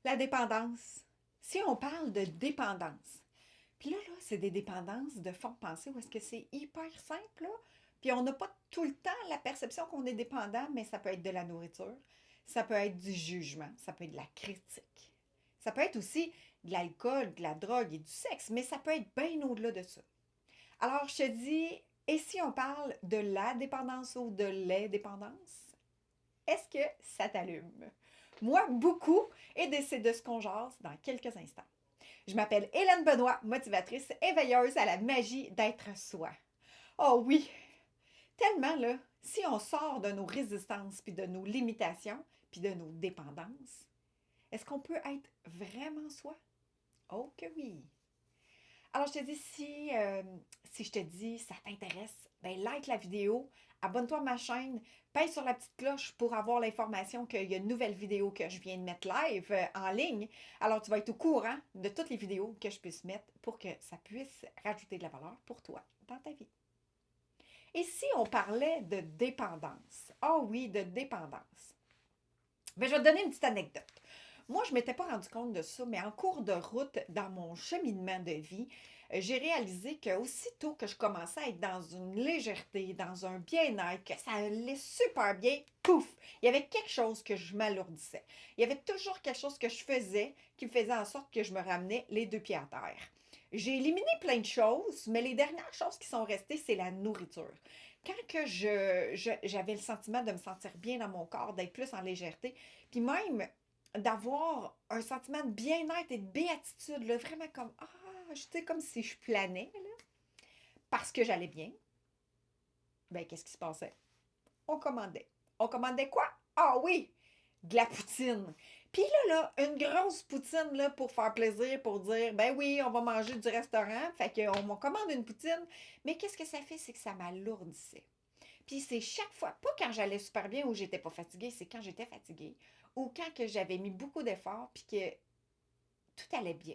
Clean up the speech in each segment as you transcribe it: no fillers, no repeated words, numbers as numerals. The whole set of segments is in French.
La dépendance. Si on parle de dépendance, puis là, c'est des dépendances de fond de pensée où est-ce que c'est hyper simple, là. Puis on n'a pas tout le temps la perception qu'on est dépendant, mais ça peut être de la nourriture, ça peut être du jugement, ça peut être de la critique. Ça peut être aussi de l'alcool, de la drogue et du sexe, mais ça peut être bien au-delà de ça. Alors, je te dis, et si on parle de la dépendance ou de les dépendances, est-ce que ça t'allume? Moi, beaucoup, et c'est de ce qu'on jase dans quelques instants. Je m'appelle Hélène Benoît, motivatrice éveilleuse à la magie d'être soi. Oh oui, tellement là, si on sort de nos résistances, puis de nos limitations, puis de nos dépendances, est-ce qu'on peut être vraiment soi? Oh que oui! Alors, je te dis, si je te dis ça t'intéresse, ben like la vidéo, abonne-toi à ma chaîne, pèse sur la petite cloche pour avoir l'information qu'il y a une nouvelle vidéo que je viens de mettre live en ligne. Alors, tu vas être au courant de toutes les vidéos que je puisse mettre pour que ça puisse rajouter de la valeur pour toi dans ta vie. Et si on parlait de dépendance? Ah oui, de dépendance. Ben, je vais te donner une petite anecdote. Moi, je ne m'étais pas rendu compte de ça, mais en cours de route, dans mon cheminement de vie, j'ai réalisé qu'aussitôt que je commençais à être dans une légèreté, dans un bien-être, que ça allait super bien, pouf, il y avait quelque chose que je m'alourdissais. Il y avait toujours quelque chose que je faisais qui faisait en sorte que je me ramenais les deux pieds à terre. J'ai éliminé plein de choses, mais les dernières choses qui sont restées, c'est la nourriture. Quand que j'avais le sentiment de me sentir bien dans mon corps, d'être plus en légèreté, puis même d'avoir un sentiment de bien-être et de béatitude, là, vraiment comme, je sais, comme si je planais, là, parce que j'allais bien, ben, qu'est-ce qui se passait? On commandait. On commandait quoi? Ah oui, de la poutine. Puis une grosse poutine, là, pour faire plaisir, pour dire, ben oui, on va manger du restaurant, fait qu'on me commande une poutine, mais qu'est-ce que ça fait? C'est que ça m'alourdissait. Puis c'est chaque fois, pas quand j'allais super bien ou j'étais pas fatiguée, c'est quand j'étais fatiguée ou quand que j'avais mis beaucoup d'efforts puis que tout allait bien.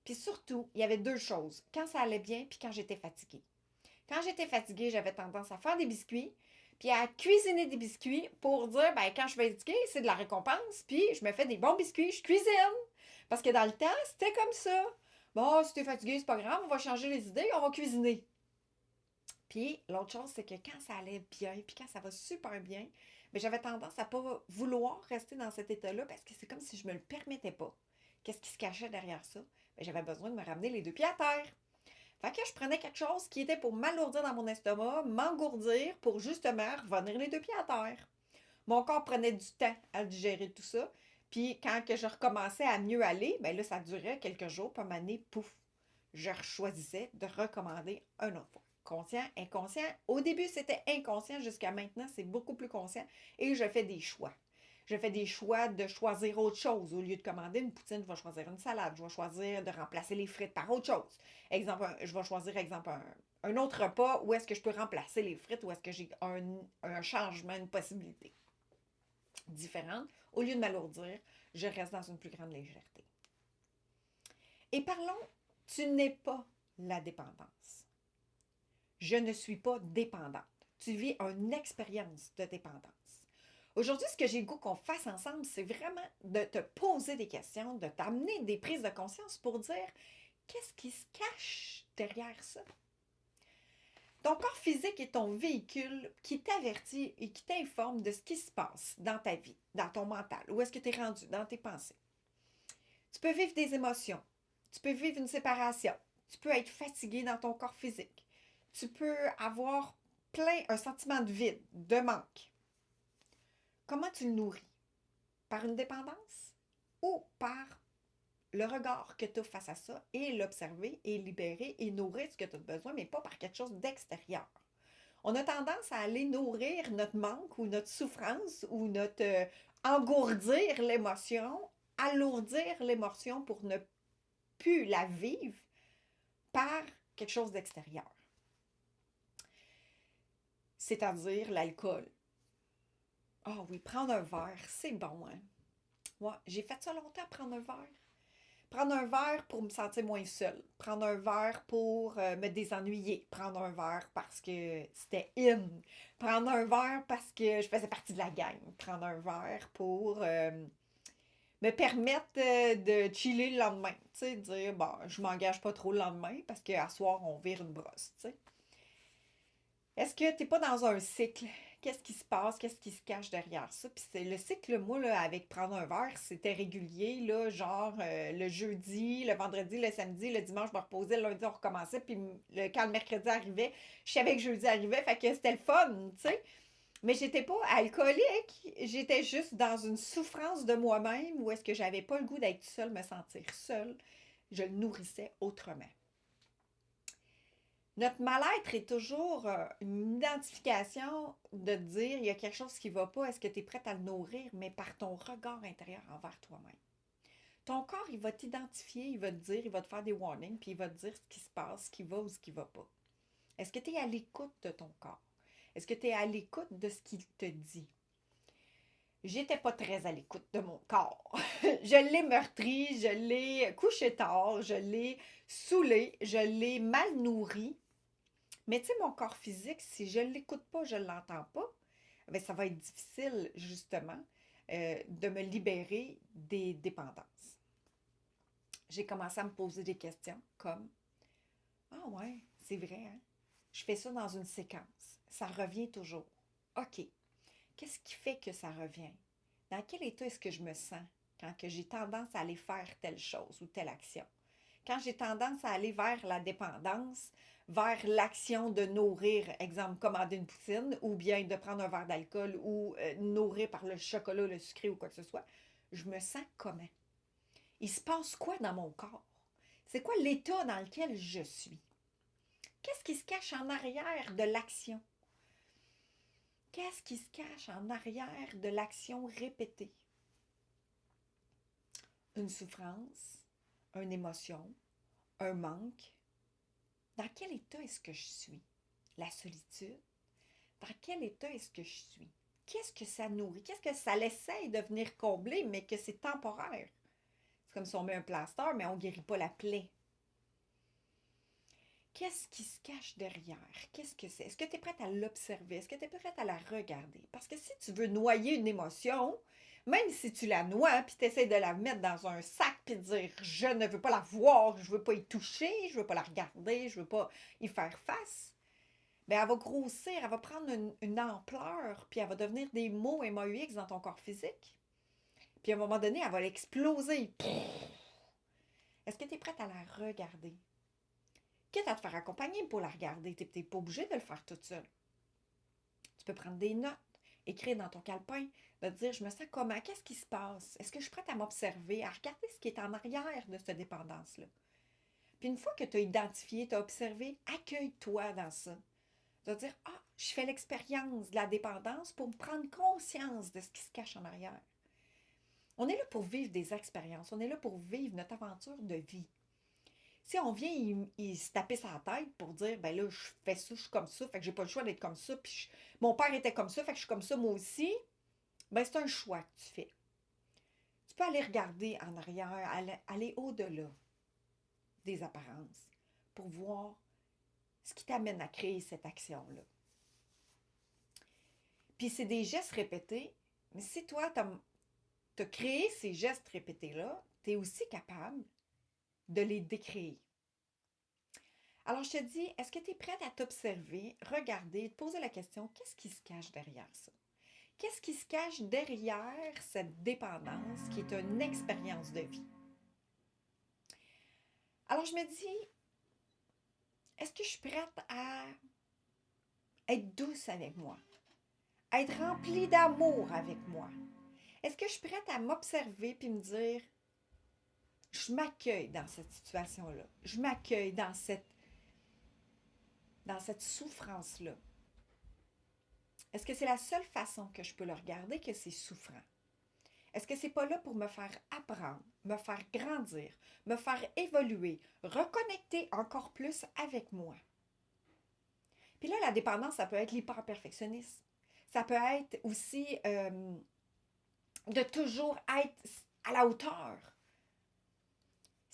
Puis surtout, il y avait deux choses, quand ça allait bien puis quand j'étais fatiguée. Quand j'étais fatiguée, j'avais tendance à faire des biscuits puis à cuisiner des biscuits pour dire, ben quand je vais fatiguée, c'est de la récompense, puis je me fais des bons biscuits, je cuisine. Parce que dans le temps, c'était comme ça. Bon, si t'es fatigué, c'est pas grave, on va changer les idées, on va cuisiner. Puis l'autre chose, c'est que quand ça allait bien, puis quand ça va super bien, mais j'avais tendance à pas vouloir rester dans cet état-là parce que c'est comme si je me le permettais pas. Qu'est-ce qui se cachait derrière ça? Ben, j'avais besoin de me ramener les deux pieds à terre. Fait que je prenais quelque chose qui était pour m'alourdir dans mon estomac, m'engourdir pour justement revenir les deux pieds à terre. Mon corps prenait du temps à digérer tout ça. Puis quand que je recommençais à mieux aller, ben là, ça durait quelques jours, puis à un pouf, je choisissais de recommander un autre fois. Conscient, inconscient. Au début, c'était inconscient. Jusqu'à maintenant, c'est beaucoup plus conscient. Et je fais des choix. Je fais des choix de choisir autre chose. Au lieu de commander une poutine, je vais choisir une salade. Je vais choisir de remplacer les frites par autre chose. Exemple, je vais choisir, exemple, un autre repas où est-ce que je peux remplacer les frites, où est-ce que j'ai un changement, une possibilité différente. Au lieu de m'alourdir, je reste dans une plus grande légèreté. Et parlons, tu n'es pas la dépendance. Je ne suis pas dépendante. Tu vis une expérience de dépendance. Aujourd'hui, ce que j'ai le goût qu'on fasse ensemble, c'est vraiment de te poser des questions, de t'amener des prises de conscience pour dire qu'est-ce qui se cache derrière ça. Ton corps physique est ton véhicule qui t'avertit et qui t'informe de ce qui se passe dans ta vie, dans ton mental, où est-ce que tu es rendu, dans tes pensées. Tu peux vivre des émotions, tu peux vivre une séparation, tu peux être fatigué dans ton corps physique, tu peux avoir un sentiment de vide, de manque. Comment tu le nourris? Par une dépendance ou par le regard que tu as face à ça et l'observer et libérer et nourrir ce que tu as besoin, mais pas par quelque chose d'extérieur. On a tendance à aller nourrir notre manque ou notre souffrance ou notre engourdir l'émotion, alourdir l'émotion pour ne plus la vivre par quelque chose d'extérieur. C'est-à-dire l'alcool. Ah oui, prendre un verre, c'est bon, hein? Ouais, j'ai fait ça longtemps, prendre un verre. Prendre un verre pour me sentir moins seule. Prendre un verre pour me désennuyer. Prendre un verre parce que c'était in. Prendre un verre parce que je faisais partie de la gang. Prendre un verre pour me permettre de chiller le lendemain. Tu sais, dire, bon, je m'engage pas trop le lendemain parce qu'à soir, on vire une brosse, tu sais. Est-ce que t'es pas dans un cycle? Qu'est-ce qui se passe? Qu'est-ce qui se cache derrière ça? Puis c'est le cycle, moi, là, avec prendre un verre, c'était régulier, là, genre le jeudi, le vendredi, le samedi, le dimanche, je me reposais, le lundi, on recommençait, puis quand le mercredi arrivait, je savais que jeudi arrivait, fait que c'était le fun, tu sais. Mais j'étais pas alcoolique, j'étais juste dans une souffrance de moi-même où est-ce que j'avais pas le goût d'être seule, me sentir seule. Je le nourrissais autrement. Notre mal-être est toujours une identification de dire il y a quelque chose qui ne va pas, est-ce que tu es prête à le nourrir, mais par ton regard intérieur envers toi-même. Ton corps, il va t'identifier, il va te dire, il va te faire des warnings, puis il va te dire ce qui se passe, ce qui va ou ce qui ne va pas. Est-ce que tu es à l'écoute de ton corps? Est-ce que tu es à l'écoute de ce qu'il te dit? J'étais pas très à l'écoute de mon corps. Je l'ai meurtri, je l'ai couché tard, je l'ai saoulé, je l'ai mal nourri. Mais tu sais, mon corps physique, si je ne l'écoute pas, je ne l'entends pas, bien, ça va être difficile, justement, de me libérer des dépendances. J'ai commencé à me poser des questions comme ah ouais, c'est vrai, hein? Je fais ça dans une séquence. Ça revient toujours. OK. Qu'est-ce qui fait que ça revient? Dans quel état est-ce que je me sens quand que j'ai tendance à aller faire telle chose ou telle action? Quand j'ai tendance à aller vers la dépendance, vers l'action de nourrir, exemple, commander une poutine, ou bien de prendre un verre d'alcool, ou nourrir par le chocolat, le sucré ou quoi que ce soit, je me sens comment? Il se passe quoi dans mon corps? C'est quoi l'état dans lequel je suis? Qu'est-ce qui se cache en arrière de l'action? Qu'est-ce qui se cache en arrière de l'action répétée? Une souffrance, une émotion, un manque. Dans quel état est-ce que je suis? La solitude? Dans quel état est-ce que je suis? Qu'est-ce que ça nourrit? Qu'est-ce que ça l'essaye de venir combler, mais que c'est temporaire? C'est comme si on met un plaster, mais on ne guérit pas la plaie. Qu'est-ce qui se cache derrière? Qu'est-ce que c'est? Est-ce que tu es prête à l'observer? Est-ce que tu es prête à la regarder? Parce que si tu veux noyer une émotion, même si tu la noies, puis tu essaies de la mettre dans un sac, puis de dire je ne veux pas la voir, je ne veux pas y toucher, je ne veux pas la regarder, je ne veux pas y faire face, bien, elle va grossir, elle va prendre une ampleur, puis elle va devenir des mots MAUX dans ton corps physique. Puis à un moment donné, elle va l'exploser. Est-ce que tu es prête à la regarder? Quitte à te faire accompagner pour la regarder, tu n'es pas obligé de le faire toute seule. Tu peux prendre des notes, écrire dans ton calepin, de te dire je me sens comment, qu'est-ce qui se passe? Est-ce que je suis prête à m'observer, à regarder ce qui est en arrière de cette dépendance-là? Puis une fois que tu as identifié, tu as observé, accueille-toi dans ça. De dire ah, je fais l'expérience de la dépendance pour me prendre conscience de ce qui se cache en arrière. On est là pour vivre des expériences, on est là pour vivre notre aventure de vie. Si on vient il se taper sa tête pour dire ben là, je fais ça, je suis comme ça, fait que j'ai pas le choix d'être comme ça, puis mon père était comme ça, fait que je suis comme ça moi aussi, ben c'est un choix que tu fais. Tu peux aller regarder en arrière, aller au-delà des apparences pour voir ce qui t'amène à créer cette action-là. Puis c'est des gestes répétés, mais si toi, tu as créé ces gestes répétés-là, tu es aussi capable de les décréer. Alors, je te dis, est-ce que tu es prête à t'observer, regarder, te poser la question, qu'est-ce qui se cache derrière ça? Qu'est-ce qui se cache derrière cette dépendance qui est une expérience de vie? Alors, je me dis, est-ce que je suis prête à être douce avec moi? À être remplie d'amour avec moi? Est-ce que je suis prête à m'observer puis me dire, je m'accueille dans cette situation-là. Je m'accueille dans cette souffrance-là. Est-ce que c'est la seule façon que je peux le regarder que c'est souffrant? Est-ce que c'est pas là pour me faire apprendre, me faire grandir, me faire évoluer, reconnecter encore plus avec moi? Puis là, la dépendance, ça peut être l'hyper-perfectionnisme. Ça peut être aussi de toujours être à la hauteur.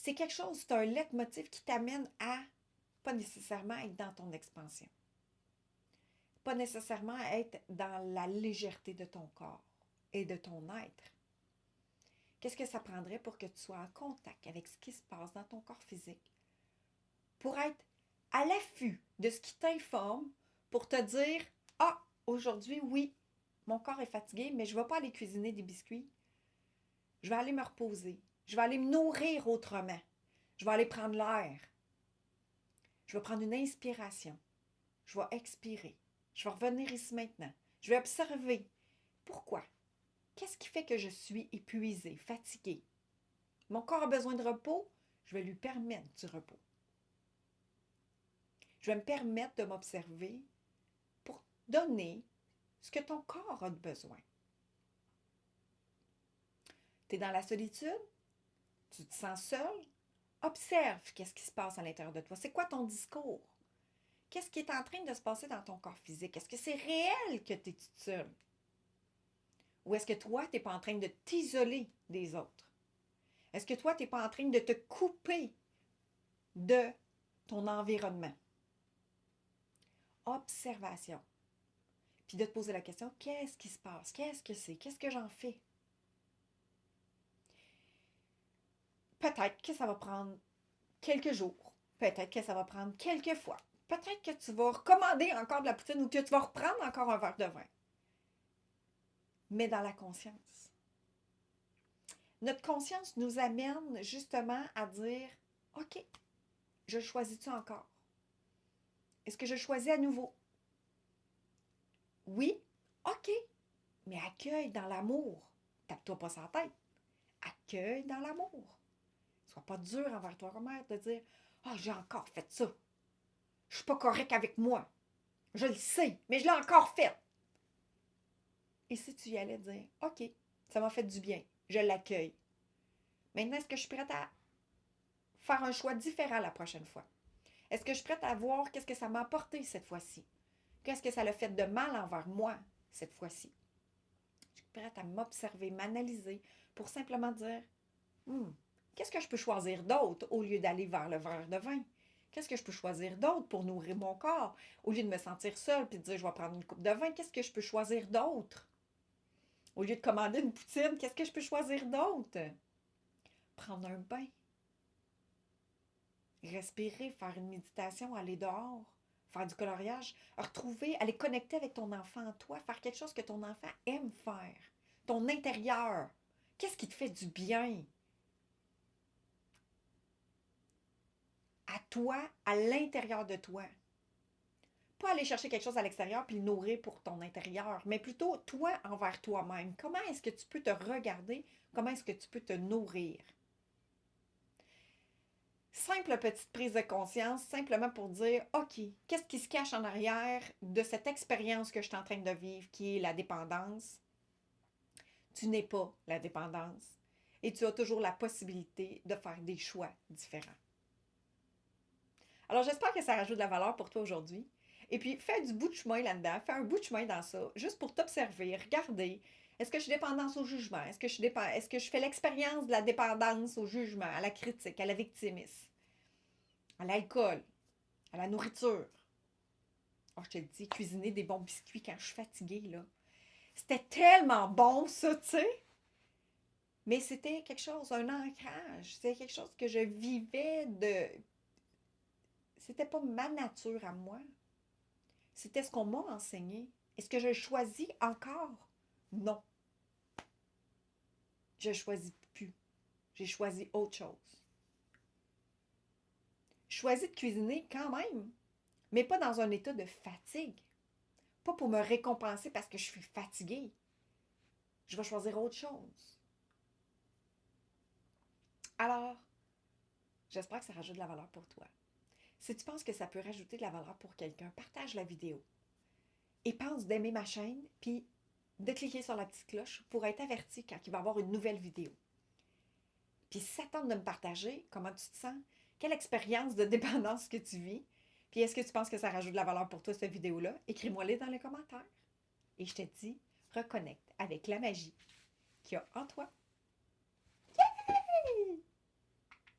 C'est quelque chose, c'est un leitmotiv qui t'amène à pas nécessairement être dans ton expansion. Pas nécessairement être dans la légèreté de ton corps et de ton être. Qu'est-ce que ça prendrait pour que tu sois en contact avec ce qui se passe dans ton corps physique? Pour être à l'affût de ce qui t'informe, pour te dire, ah, aujourd'hui, oui, mon corps est fatigué, mais je ne vais pas aller cuisiner des biscuits. Je vais aller me reposer. Je vais aller me nourrir autrement. Je vais aller prendre l'air. Je vais prendre une inspiration. Je vais expirer. Je vais revenir ici maintenant. Je vais observer. Pourquoi? Qu'est-ce qui fait que je suis épuisée, fatiguée? Mon corps a besoin de repos. Je vais lui permettre du repos. Je vais me permettre de m'observer pour donner ce que ton corps a de besoin. Tu es dans la solitude? Tu te sens seul? Observe qu'est-ce qui se passe à l'intérieur de toi. C'est quoi ton discours? Qu'est-ce qui est en train de se passer dans ton corps physique? Est-ce que c'est réel que tu es toute seule? Ou est-ce que toi, tu n'es pas en train de t'isoler des autres? Est-ce que toi, tu n'es pas en train de te couper de ton environnement? Observation. Puis de te poser la question, qu'est-ce qui se passe? Qu'est-ce que c'est? Qu'est-ce que j'en fais? Peut-être que ça va prendre quelques jours. Peut-être que ça va prendre quelques fois. Peut-être que tu vas recommander encore de la poutine ou que tu vas reprendre encore un verre de vin. Mais dans la conscience. Notre conscience nous amène justement à dire, OK, je choisis-tu encore? Est-ce que je choisis à nouveau? Oui, OK, mais accueille dans l'amour. Tape-toi pas sur la tête. Accueille dans l'amour. Sois pas dur envers toi-même de dire, ah, j'ai encore fait ça. Je suis pas correct avec moi. Je le sais, mais je l'ai encore fait. Et si tu y allais dire, OK, ça m'a fait du bien, je l'accueille. Maintenant, est-ce que je suis prête à faire un choix différent la prochaine fois? Est-ce que je suis prête à voir qu'est-ce que ça m'a apporté cette fois-ci? Qu'est-ce que ça a fait de mal envers moi cette fois-ci? Je suis prête à m'observer, m'analyser pour simplement dire, qu'est-ce que je peux choisir d'autre au lieu d'aller vers le verre de vin? Qu'est-ce que je peux choisir d'autre pour nourrir mon corps? Au lieu de me sentir seule et de dire, je vais prendre une coupe de vin, qu'est-ce que je peux choisir d'autre? Au lieu de commander une poutine, qu'est-ce que je peux choisir d'autre? Prendre un bain. Respirer, faire une méditation, aller dehors, faire du coloriage, retrouver, aller connecter avec ton enfant en toi, faire quelque chose que ton enfant aime faire. Ton intérieur. Qu'est-ce qui te fait du bien? À toi, à l'intérieur de toi. Pas aller chercher quelque chose à l'extérieur puis le nourrir pour ton intérieur, mais plutôt toi envers toi-même. Comment est-ce que tu peux te regarder? Comment est-ce que tu peux te nourrir? Simple petite prise de conscience, simplement pour dire, OK, qu'est-ce qui se cache en arrière de cette expérience que je suis en train de vivre, qui est la dépendance? Tu n'es pas la dépendance et tu as toujours la possibilité de faire des choix différents. Alors, j'espère que ça rajoute de la valeur pour toi aujourd'hui. Et puis, fais du bout de chemin là-dedans, fais un bout de chemin dans ça, juste pour t'observer, regarder. Est-ce que je suis dépendance au jugement? Est-ce que je fais l'expérience de la dépendance au jugement, à la critique, à la victimisme, à l'alcool, à la nourriture? Oh, je te dis, cuisiner des bons biscuits quand je suis fatiguée, là. C'était tellement bon, ça, tu sais. Mais c'était quelque chose, un ancrage. C'était quelque chose que je vivais de... C'était pas ma nature à moi. C'était ce qu'on m'a enseigné. Est-ce que je choisis encore? Non. Je ne choisis plus. J'ai choisi autre chose. Je choisis de cuisiner quand même, mais pas dans un état de fatigue. Pas pour me récompenser parce que je suis fatiguée. Je vais choisir autre chose. Alors, j'espère que ça rajoute de la valeur pour toi. Si tu penses que ça peut rajouter de la valeur pour quelqu'un, partage la vidéo. Et pense d'aimer ma chaîne, puis de cliquer sur la petite cloche pour être averti quand il va y avoir une nouvelle vidéo. Puis si ça tente de me partager, comment tu te sens, quelle expérience de dépendance que tu vis, puis est-ce que tu penses que ça rajoute de la valeur pour toi, cette vidéo-là, écris-moi-les dans les commentaires. Et je te dis, reconnecte avec la magie qu'il y a en toi.